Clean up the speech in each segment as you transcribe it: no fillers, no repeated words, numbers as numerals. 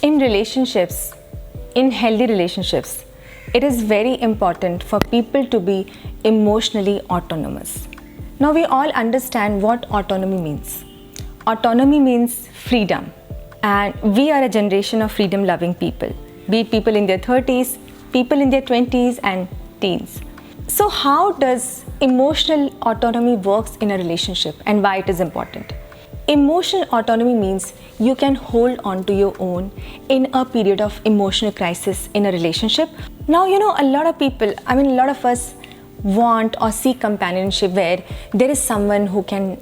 In relationships, in healthy relationships, it is very important for people to be emotionally autonomous. Now we all understand what autonomy means. Autonomy means freedom, and we are a generation of freedom loving people, be it people in their 30s, people in their 20s and teens. So how does emotional autonomy works in a relationship and why it is important? Emotional autonomy means you can hold on to your own in a period of emotional crisis in a relationship. Now, a lot of people, a lot of us want or seek companionship where there is someone who can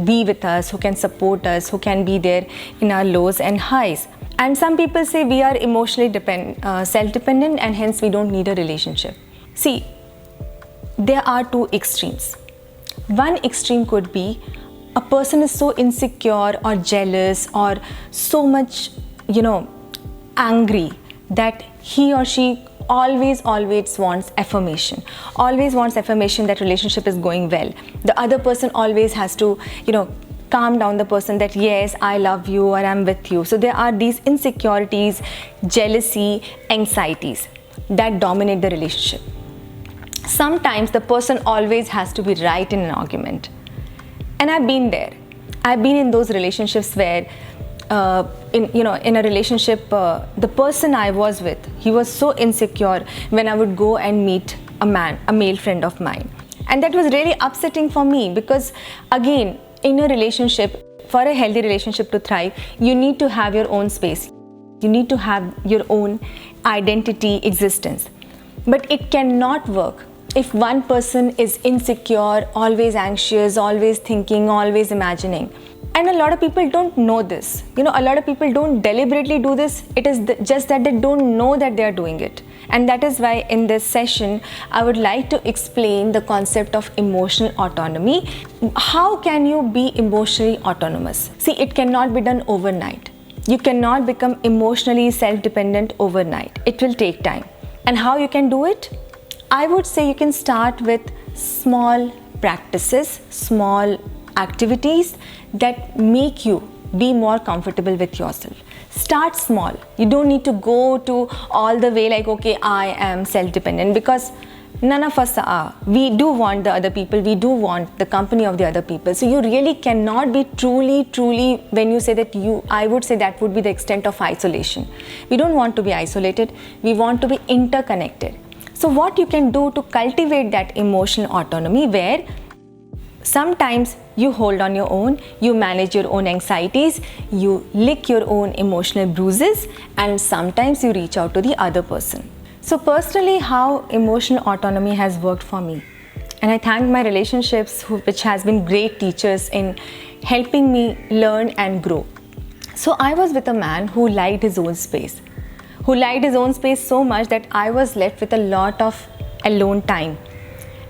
be with us, who can support us, who can be there in our lows and highs. And some people say we are emotionally self-dependent and hence we don't need a relationship. See, there are two extremes. One extreme could be a person is so insecure or jealous or so much, angry that he or she always wants affirmation. Always wants affirmation that relationship is going well. The other person always has to, calm down the person that yes, I love you or I'm with you. So there are these insecurities, jealousy, anxieties that dominate the relationship. Sometimes the person always has to be right in an argument. And I've been there. I've been in those relationships where, in a relationship, the person I was with, he was so insecure when I would go and meet a male friend of mine. And that was really upsetting for me because, again, in a relationship, for a healthy relationship to thrive, you need to have your own space. You need to have your own identity, existence. But it cannot work if one person is insecure, always anxious, always thinking, always imagining. And a lot of people don't know this. A lot of people don't deliberately do this. It is just that they don't know that they are doing it. And that is why in this session, I would like to explain the concept of emotional autonomy. How can you be emotionally autonomous? See, it cannot be done overnight. You cannot become emotionally self-dependent overnight. It will take time. And how you can do it? I would say you can start with small practices, small activities that make you be more comfortable with yourself. Start small. You don't need to go to all the way like, okay, I am self-dependent, because none of us are. We do want the other people. We do want the company of the other people. So you really cannot be truly, when you say that I would say that would be the extent of isolation. We don't want to be isolated. We want to be interconnected. So what you can do to cultivate that emotional autonomy, where sometimes you hold on your own, you manage your own anxieties, you lick your own emotional bruises, and sometimes you reach out to the other person. So personally, how emotional autonomy has worked for me. And I thank my relationships, which has been great teachers in helping me learn and grow. So I was with a man who liked his own space. Who liked his own space so much that I was left with a lot of alone time.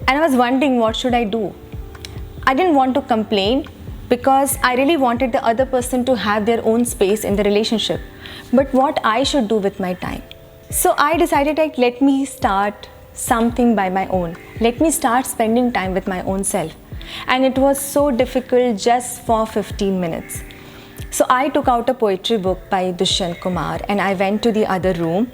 And I was wondering, what should I do? I didn't want to complain because I really wanted the other person to have their own space in the relationship. But what I should do with my time? So I decided, let me start something by my own. Let me start spending time with my own self. And it was so difficult just for 15 minutes. So I took out a poetry book by Dushyant Kumar and I went to the other room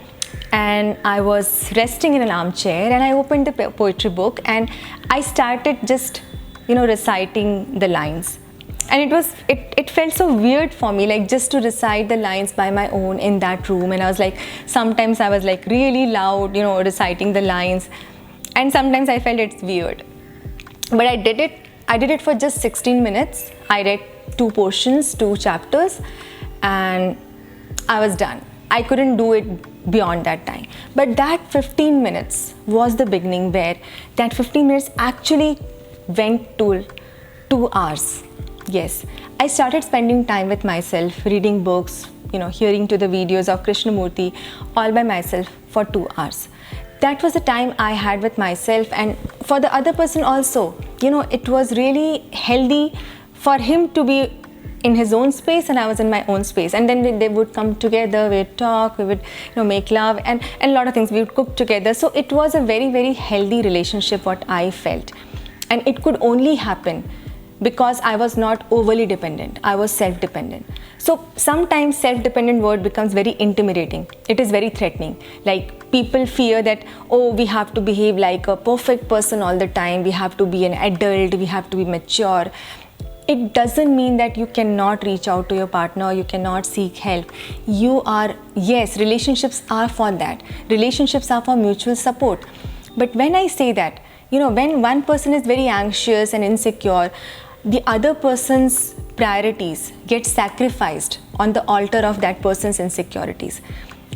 and I was resting in an armchair and I opened the poetry book and I started just, reciting the lines. And it felt so weird for me, like just to recite the lines by my own in that room. And I was like, sometimes I was like really loud, reciting the lines. And sometimes I felt it's weird. But I did it for just 16 minutes. I read 2 portions, 2 chapters, and I was done. I couldn't do it beyond that time. But that 15 minutes was the beginning, where that 15 minutes actually went to 2 hours. Yes, I started spending time with myself, reading books, hearing to the videos of Krishnamurti, all by myself for 2 hours. That was the time I had with myself, and for the other person also. It was really healthy for him to be in his own space and I was in my own space. And then they would come together, we'd talk, we would make love and a lot of things. We would cook together. So it was a very, very healthy relationship, what I felt. And it could only happen because I was not overly dependent, I was self-dependent. So sometimes self-dependent word becomes very intimidating. It is very threatening. Like people fear that, oh, we have to behave like a perfect person all the time, we have to be an adult, we have to be mature. It doesn't mean that you cannot reach out to your partner, you cannot seek help. Yes, relationships are for that. Relationships are for mutual support. But when I say that, when one person is very anxious and insecure, the other person's priorities get sacrificed on the altar of that person's insecurities.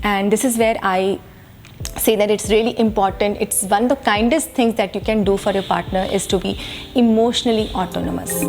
And this is where I say that it's really important. It's one of the kindest things that you can do for your partner is to be emotionally autonomous.